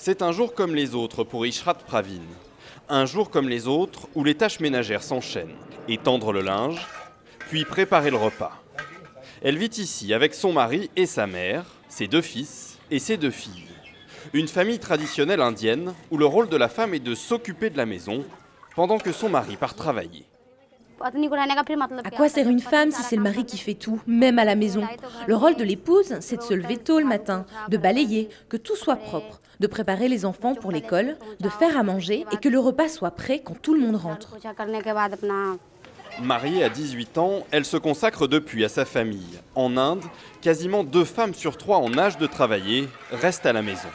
C'est un jour comme les autres pour Ishrat Pravin. Un jour comme les autres où les tâches ménagères s'enchaînent. Étendre le linge, puis préparer le repas. Elle vit ici avec son mari et sa mère, ses 2 fils et ses 2 filles. Une famille traditionnelle indienne où le rôle de la femme est de s'occuper de la maison pendant que son mari part travailler. À quoi sert une femme si c'est le mari qui fait tout, même à la maison? Le rôle de l'épouse, c'est de se lever tôt le matin, de balayer, que tout soit propre, de préparer les enfants pour l'école, de faire à manger et que le repas soit prêt quand tout le monde rentre. Mariée à 18 ans, elle se consacre depuis à sa famille. En Inde, quasiment 2 femmes sur 3 en âge de travailler restent à la maison.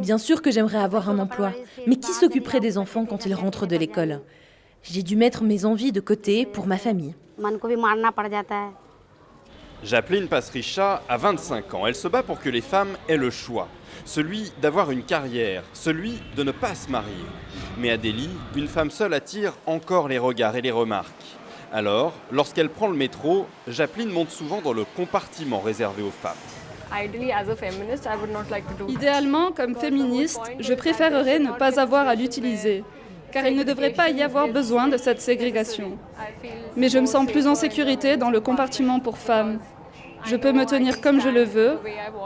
Bien sûr que j'aimerais avoir un emploi, mais qui s'occuperait des enfants quand ils rentrent de l'école? J'ai dû mettre mes envies de côté pour ma famille. Japlin Pasricha a 25 ans. Elle se bat pour que les femmes aient le choix. Celui d'avoir une carrière, celui de ne pas se marier. Mais à Delhi, une femme seule attire encore les regards et les remarques. Alors, lorsqu'elle prend le métro, Japlin monte souvent dans le compartiment réservé aux femmes. Idéalement, comme féministe, je préférerais ne pas avoir à l'utiliser, car il ne devrait pas y avoir besoin de cette ségrégation. Mais je me sens plus en sécurité dans le compartiment pour femmes. Je peux me tenir comme je le veux,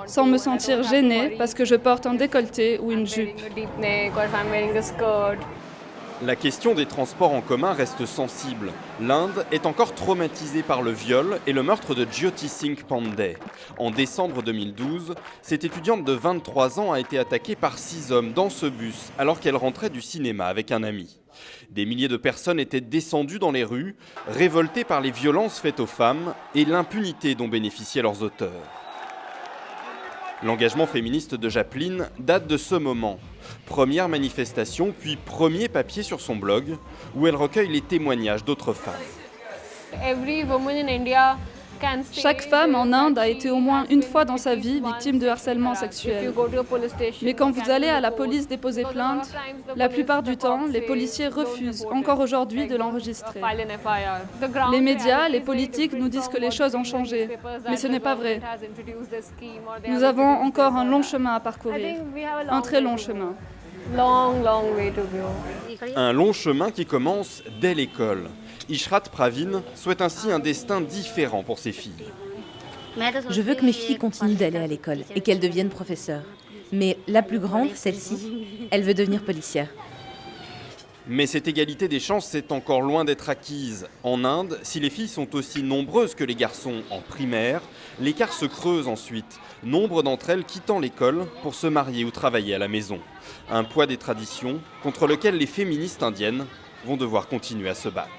sans me sentir gênée parce que je porte un décolleté ou une jupe. La question des transports en commun reste sensible. L'Inde est encore traumatisée par le viol et le meurtre de Jyoti Singh Pandey. En décembre 2012, cette étudiante de 23 ans a été attaquée par 6 hommes dans ce bus alors qu'elle rentrait du cinéma avec un ami. Des milliers de personnes étaient descendues dans les rues, révoltées par les violences faites aux femmes et l'impunité dont bénéficiaient leurs auteurs. L'engagement féministe de Japlin date de ce moment. Première manifestation, puis premier papier sur son blog, où elle recueille les témoignages d'autres femmes. Chaque femme en Inde a été au moins une fois dans sa vie victime de harcèlement sexuel. Mais quand vous allez à la police déposer plainte, la plupart du temps, les policiers refusent encore aujourd'hui de l'enregistrer. Les médias, les politiques nous disent que les choses ont changé, mais ce n'est pas vrai. Nous avons encore un long chemin à parcourir, un très long chemin. Un long chemin qui commence dès l'école. Ishrat Pravin souhaite ainsi un destin différent pour ses filles. Je veux que mes filles continuent d'aller à l'école et qu'elles deviennent professeurs. Mais la plus grande, celle-ci, elle veut devenir policière. Mais cette égalité des chances est encore loin d'être acquise. En Inde, si les filles sont aussi nombreuses que les garçons en primaire, l'écart se creuse ensuite, nombre d'entre elles quittant l'école pour se marier ou travailler à la maison. Un poids des traditions contre lequel les féministes indiennes vont devoir continuer à se battre.